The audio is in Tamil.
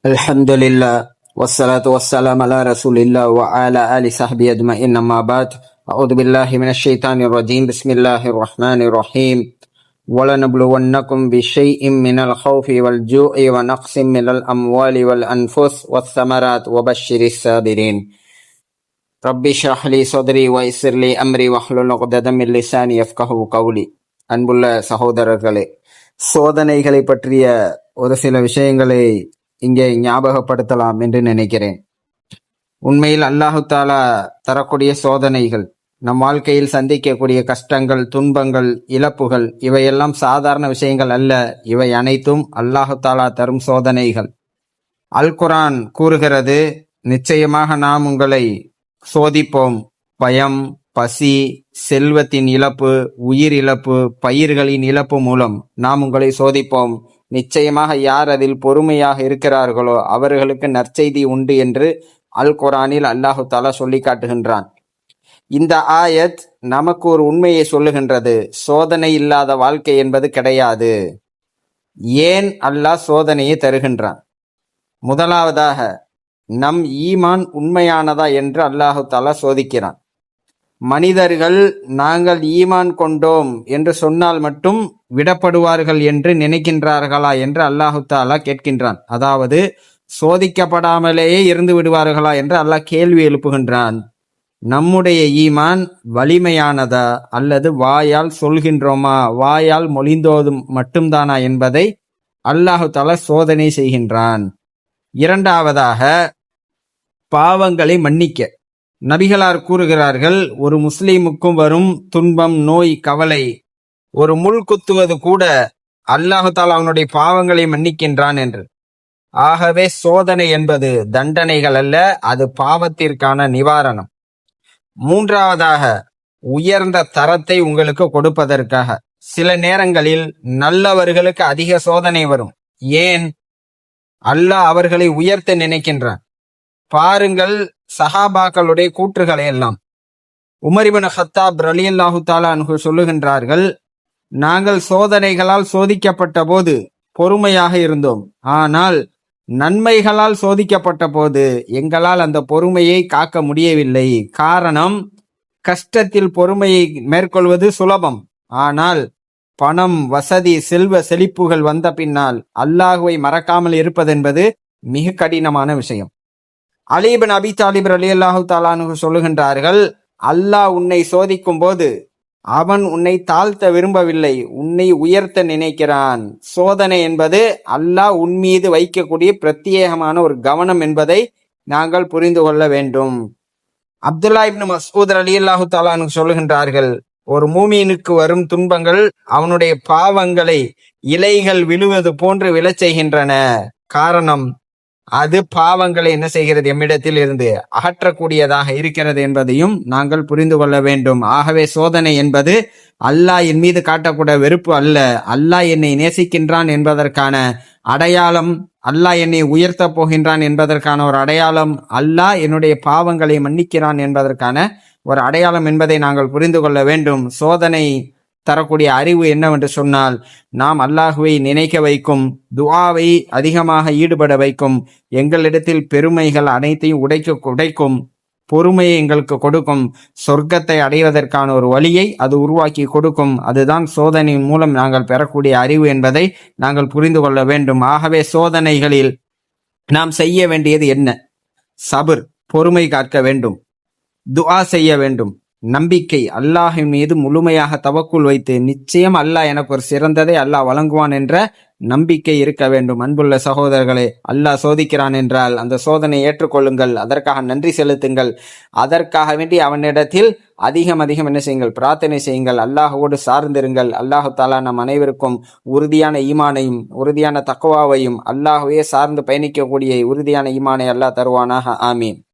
Alhamdulillah, wassalatu wassalamu ala rasulillah wa ala ali sahbihi ajma'in, amma ba'd. A'udhu billahi minasyaitanir rajim. Bismillahirrahmanirrahim. وَلَنَبْلُوَنَّكُمْ بِشَيْءٍ مِّنَ الْخَوْفِ وَالْجُوعِ وَنَقْصٍ مِّنَ الْأَمْوَالِ وَالْأَنفُسِ وَالثَّمَرَاتِ وَبَشِّرِ الصَّابِرِينَ. رَبِّ اشْرَحْ لِي صَدْرِي وَيَسِّرْ لِي أَمْرِي وَاحْلُلْ عُقْدَةً مِّن لِّسَانِي يَفْقَهُوا قَوْلِي. அன்புள்ள சகோதரர்களே, சோதனைகளை பற்றிய ஒரு சில விஷயங்களை இங்கே ஞாபகப்படுத்தலாம் என்று நினைக்கிறேன். உண்மையில் அல்லாஹு தாலா தரக்கூடிய சோதனைகள், நம் வாழ்க்கையில் சந்திக்கக்கூடிய கஷ்டங்கள், துன்பங்கள், இழப்புகள், இவையெல்லாம் சாதாரண விஷயங்கள் அல்ல. இவை அனைத்தும் அல்லாஹு தாலா தரும் சோதனைகள். அல் குர்ஆன் கூறுகிறது, நிச்சயமாக நாம் உங்களை சோதிப்போம். பயம், பசி, செல்வத்தின் இழப்பு, உயிர் இழப்பு, பயிர்களின் இழப்பு மூலம் நாம் உங்களை சோதிப்போம். நிச்சயமாக யார் அதில் பொறுமையாக இருக்கிறார்களோ அவர்களுக்கு நற்செய்தி உண்டு என்று அல் குர்ஆனில் அல்லாஹு தாலா சொல்லி காட்டுகின்றான். இந்த ஆயத் நமக்கு ஒரு உண்மையை சொல்லுகின்றது. சோதனை இல்லாத வாழ்க்கை என்பது கிடையாது. ஏன் அல்லாஹ் சோதனையை தருகின்றான்? முதலாவதாக, நம் ஈமான் உண்மையானதா என்று அல்லாஹு தாலா சோதிக்கிறான். மனிதர்கள் நாங்கள் ஈமான் கொண்டோம் என்று சொன்னால் மட்டும் விடப்படுவார்கள் என்று நினைக்கின்றார்களா என்று அல்லாஹு தாலா கேட்கின்றான். அதாவது சோதிக்கப்படாமலேயே இருந்து விடுவார்களா என்று அல்லாஹ் கேள்வி எழுப்புகின்றான். நம்முடைய ஈமான் வலிமையானதா அல்லது வாயால் சொல்கின்றோமா, வாயால் மொழிந்தோது மட்டும்தானா என்பதை அல்லாஹு தாலா சோதனை செய்கின்றான். இரண்டாவதாக, பாவங்களை மன்னிக்க நபிகளார் கூறுகிறார்கள், ஒரு முஸ்லிமுக்கும் வரும் துன்பம், நோய், கவலை, ஒரு முள் குத்துவது கூட அல்லாஹு தாலா அவனுடைய பாவங்களை மன்னிக்கின்றான் என்று. ஆகவே சோதனை என்பது தண்டனைகள் அல்ல, அது பாவத்திற்கான நிவாரணம். மூன்றாவதாக, உயர்ந்த தரத்தை உங்களுக்கு கொடுப்பதற்காக. சில நேரங்களில் நல்லவர்களுக்கு அதிக சோதனை வரும். ஏன்? அல்லாஹ் அவர்களை உயர்த்த நினைக்கின்றான். பாருங்கள் சஹாபாக்களுடைய கூற்றுகளை எல்லாம். உமர் இப்னு கத்தாப் ரலியல்லாஹு தஆலா அன்ஹு சொல்லுகின்றார்கள், நாங்கள் சோதனைகளால் சோதிக்கப்பட்ட போது பொறுமையாக இருந்தோம். ஆனால் நன்மைகளால் சோதிக்கப்பட்ட போது எங்களால் அந்த பொறுமையை காக்க முடியவில்லை. காரணம், கஷ்டத்தில் பொறுமையை மேற்கொள்வது சுலபம். ஆனால் பணம், வசதி, செல்வ செழிப்புகள் வந்த பின்னால் அல்லாஹுவை மறக்காமல் இருப்பதென்பது மிக கடினமான விஷயம். அலி இப்னு அபி தாலிப் ரலியல்லாஹு தஆலா அன்ஹு சொல்லுகின்றார்கள், அல்லாஹ் உன்னை சோதிக்கும் போது அவன் உன்னை தாழ்த்த விரும்பவில்லை, உன்னை உயர்த்த நினைக்கிறான். சோதனை என்பது அல்லாஹ் உன் மீது வைக்கக்கூடிய பிரத்யேகமான ஒரு கவனம் என்பதை நாங்கள் புரிந்து கொள்ள வேண்டும். அப்துல்லா இப்னு மஸ்ஊத் ரலியல்லாஹு தஆலா அன்ஹு சொல்லுகின்றார்கள், ஒரு மூமினுக்கு வரும் துன்பங்கள் அவனுடைய பாவங்களை இலைகள் விழுவது போன்று விழச் செய்கின்றன. காரணம், அது பாவங்களை என்ன செய்கிறது, எம்மிடத்தில் இருந்து அகற்றக்கூடியதாக இருக்கிறது என்பதையும் நாங்கள் புரிந்து கொள்ள வேண்டும். ஆகவே சோதனை என்பது அல்லாஹ் என் மீது காட்டக்கூடிய வெறுப்பு அல்ல, அல்லாஹ் என்னை நேசிக்கின்றான் என்பதற்கான அடையாளம், அல்லாஹ் என்னை உயர்த்த போகின்றான் என்பதற்கான ஒரு அடையாளம், அல்லாஹ் என்னுடைய பாவங்களை மன்னிக்கிறான் என்பதற்கான ஒரு அடையாளம் என்பதை நாங்கள் புரிந்து கொள்ள வேண்டும். சோதனை தரக்கூடிய அறிவு என்னவென்று சொன்னால், நாம் அல்லாஹுவை நினைக்க வைக்கும், துஆவை அதிகமாக ஈடுபட வைக்கும், எங்களிடத்தில் பெருமைகள் அனைத்தையும் உடைக்கும், பொறுமையை எங்களுக்கு கொடுக்கும், சொர்க்கத்தை அடைவதற்கான ஒரு வழியை அது உருவாக்கி கொடுக்கும். அதுதான் சோதனையின் மூலம் நாங்கள் பெறக்கூடிய அறிவு என்பதை நாங்கள் புரிந்து கொள்ள வேண்டும். ஆகவே சோதனைகளில் நாம் செய்ய வேண்டியது என்ன? சபர், பொறுமை காக்க வேண்டும், துஆ செய்ய வேண்டும், நம்பிக்கை, அல்லாஹின் மீது முழுமையாக தவக்குல் வைத்து நிச்சயம் அல்லாஹ் எனக்கு ஒரு சிறந்ததை அல்லாஹ் வழங்குவான் என்ற நம்பிக்கை இருக்க வேண்டும். அன்புள்ள சகோதரர்களே, அல்லாஹ் சோதிக்கிறான் என்றால் அந்த சோதனை ஏற்றுக்கொள்ளுங்கள், அதற்காக நன்றி செலுத்துங்கள், அதற்காக வேண்டி அவனிடத்தில் அதிகம் என்ன செய்யுங்கள், பிரார்த்தனை செய்யுங்கள், அல்லாஹோடு சார்ந்திருங்கள். அல்லாஹு தாலா நம் அனைவருக்கும் உறுதியான ஈமானையும் உறுதியான தக்வாவையும் அல்லாஹுவே சார்ந்து பயணிக்கக்கூடிய உறுதியான ஈமானை அல்லாஹ் தருவானாக. ஆமீன்.